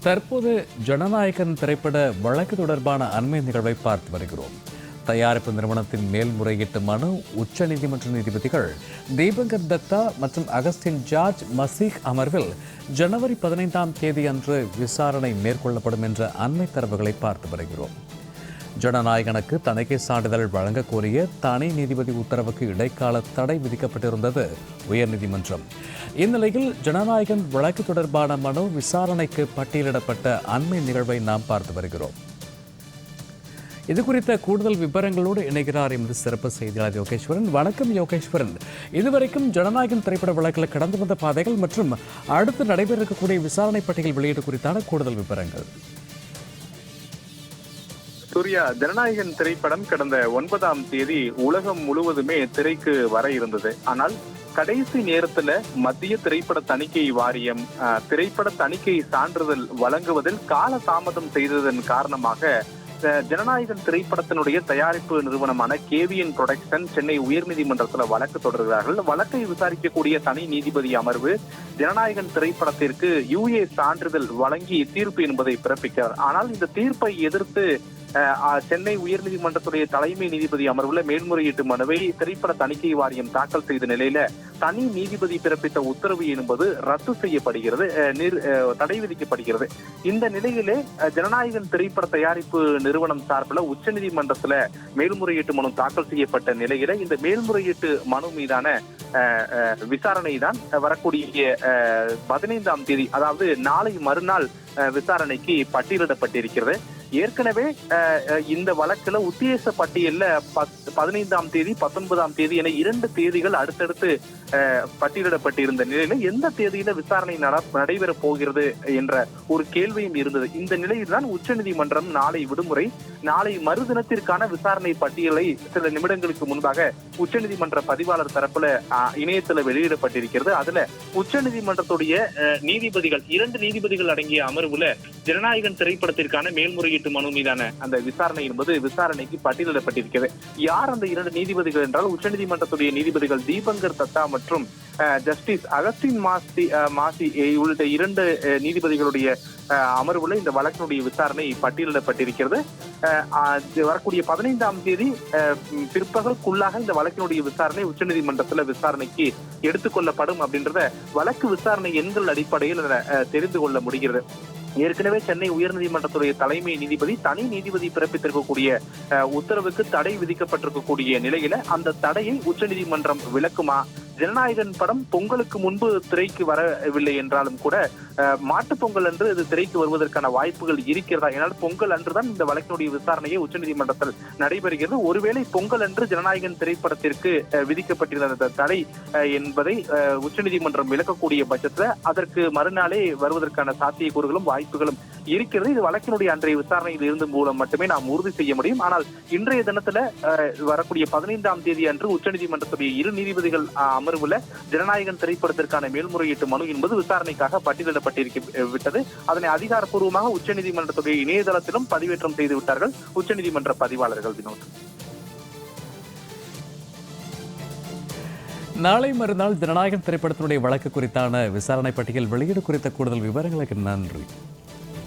தற்போது ஜனநாயகன் திரைப்பட வழக்கு தொடர்பான அண்மை நிகழ்வை பார்த்து வருகிறோம். தயாரிப்பு நிறுவனத்தின் மேல்முறையீட்டு மனு உச்சநீதிமன்ற நீதிபதிகள் தீபங்கர் தத்தா மற்றும் அகஸ்டின் ஜார்ஜ் மசீக் அமர்வில் ஜனவரி 15ஆம் தேதி அன்று விசாரணை மேற்கொள்ளப்படும் என்ற அண்மை தரவுகளை பார்த்து வருகிறோம். ஜனநாயகனுக்கு தணிக்கை சான்றிதழ் வழங்க கோரிய தனி நீதிபதி உத்தரவுக்கு இடைக்கால தடை விதிக்கப்பட்டிருந்தது உயர்நீதிமன்றம். இந்நிலையில் ஜனநாயகன் வழக்கு தொடர்பான மனு விசாரணைக்கு பட்டியலிடப்பட்ட அண்மை நிகழ்வை நாம் பார்த்து வருகிறோம். இது குறித்த கூடுதல் விவரங்களோடு இணைகிறார் எமது சிறப்பு செய்தியாளர் யோகேஸ்வரன். வணக்கம் யோகேஸ்வரன். இதுவரைக்கும் ஜனநாயகன் திரைப்பட வழக்கில் கடந்து வந்த பாதைகள் மற்றும் அடுத்து நடைபெற இருக்கக்கூடிய விசாரணை பட்டியல் வெளியீடு குறித்தான கூடுதல் விவரங்கள். சூர்யா, ஜனநாயகன் திரைப்படம் கடந்த 9ஆம் தேதி உலகம் முழுவதுமே திரைக்கு வர இருந்தது. ஆனால் கடைசி நேரத்துல மத்திய திரைப்பட தணிக்கை வாரியம் திரைப்பட தணிக்கை சான்றிதழ் வழங்குவதில் கால தாமதம் செய்ததன் காரணமாக ஜனநாயகன் திரைப்படத்தினுடைய தயாரிப்பு நிறுவனமான KVN புரொடக்ஷன் சென்னை உயர்நீதிமன்றத்தில் வழக்கு தொடர்கிறார்கள். வழக்கை விசாரிக்கக்கூடிய தனி நீதிபதி அமர்வு ஜனநாயகன் திரைப்படத்திற்கு UA சான்றிதழ் வழங்கி தீர்ப்பு என்பதை பிறப்பிக்கிறார். ஆனால் இந்த தீர்ப்பை எதிர்த்து சென்னை உயர்நீதிமன்றத்துடைய தலைமை நீதிபதி அமர்வுல மேல்முறையீட்டு மனுவை திரைப்பட தணிக்கை வாரியம் தாக்கல் செய்த நிலையில தனி நீதிபதி பிறப்பித்த உத்தரவு என்பது ரத்து செய்யப்படுகிறது, தடை விதிக்கப்படுகிறது. இந்த நிலையிலே ஜனநாயகன் திரைப்பட தயாரிப்பு நிறுவனம் சார்பில் உச்சநீதிமன்றத்துல மேல்முறையீட்டு மனு தாக்கல் செய்யப்பட்ட நிலையில இந்த மேல்முறையீட்டு மனு மீதான விசாரணை தான் வரக்கூடிய 15ஆம் தேதி, அதாவது நாளை மறுநாள் விசாரணைக்கு பட்டியலிடப்பட்டிருக்கிறது. ஏற்கனவே இந்த வழக்குல உத்தேச பட்டியல்ல 15ஆம் தேதி 19ஆம் தேதி என 2 தேதிகள் அடுத்தடுத்து பட்டியலிடப்பட்டிருந்த நிலையில எந்த தேதியில விசாரணை நடைபெற போகிறது என்ற ஒரு கேள்வியும் இருந்தது. இந்த நிலையில் தான் உச்சநீதிமன்றம் நாளை விடுமுறை, நாளை மறுதினத்திற்கான விசாரணை பட்டியலை சில நிமிடங்களுக்கு முன்பாக உச்சநீதிமன்ற பதிவாளர் தரப்புல இணையத்துல வெளியிடப்பட்டிருக்கிறது. அதுல உச்சநீதிமன்றத்துடைய நீதிபதிகள் 2 நீதிபதிகள் அடங்கிய அமர்வுல ஜனநாயகன் திரைப்படத்திற்கான மேல்முறையீட்டு மனு மீதான அந்த விசாரணை என்பது விசாரணைக்கு பட்டியலிடப்பட்டிருக்கிறது. யார் அந்த 2 நீதிபதிகள் என்றால் உச்சநீதிமன்றத்துடைய நீதிபதிகள் தீபங்கர் தத்தா மற்றும் ஜஸ்டிஸ் அகஸ்டின் மாசி உள்ளிட்ட 2 நீதிபதிகளுடைய அமர்வுல இந்த வழக்கினுடைய விசாரணை பட்டியலிடப்பட்டிருக்கிறது. வரக்கூடிய 15ஆம் தேதி பிற்பகலுக்குள்ளாக இந்த வழக்கினுடைய விசாரணை உச்சநீதிமன்றத்துல விசாரணைக்கு எடுத்துக்கொள்ளப்படும் அப்படின்றத வழக்கு விசாரணை எண்கள் அடிப்படையில் தெரிந்து கொள்ள முடிகிறது. ஏற்கனவே சென்னை உயர்நீதிமன்றத்துடைய தலைமை நீதிபதி தனி நீதிபதி பிறப்பித்திருக்கக்கூடிய உத்தரவுக்கு தடை விதிக்கப்பட்டிருக்கக்கூடிய நிலையில அந்த தடையை உச்சநீதிமன்றம் விலக்குமா? ஜனநாயகன் படம் பொங்கலுக்கு முன்பு திரைக்கு வரவில்லை என்றாலும் கூட மாட்டுப் பொங்கல் அன்று இது திரைக்கு வருவதற்கான வாய்ப்புகள் இருக்கிறதா? ஏனால் பொங்கல் அன்றுதான் இந்த வழக்கினுடைய விசாரணையை உச்சநீதிமன்றத்தில் நடைபெறுகிறது. ஒருவேளை பொங்கல் அன்று ஜனநாயகன் திரைப்படத்திற்கு விதிக்கப்பட்டிருந்த தடை என்பதை உச்சநீதிமன்றம் விலக்கக்கூடிய பட்சத்துல அதற்கு மறுநாளே வருவதற்கான சாத்தியக்கூறுகளும் வாய்ப்புகளும் இருக்கிறது. இது வழக்கினுடைய அன்றைய விசாரணையில் இருந்து மூலம் மட்டுமே நாம் உறுதி செய்ய முடியும். ஆனால் இன்றைய தினத்துல வரக்கூடிய 15ஆம் தேதி அன்று உச்சநீதிமன்றத்துடைய 2 நீதிபதிகள் அமர்வுல ஜனநாயகன் திரைப்படத்திற்கான மேல்முறையீட்டு மனு என்பது விசாரணைக்காக பட்டியலிடப்பட்டிருக்கிறது. அதனை அதிகாரப்பூர்வமாக உச்சநீதிமன்றத்துடைய இணையதளத்திலும் பதிவேற்றம் செய்து விட்டார்கள் உச்சநீதிமன்ற பதிவாளர்கள். வினோத், நாளை மறுநாள் ஜனநாயகன் திரைப்படத்தினுடைய வழக்கு குறித்தான விசாரணை பட்டியல் வெளியீடு குறித்த கூடுதல் விவரங்களுக்கு நன்றி.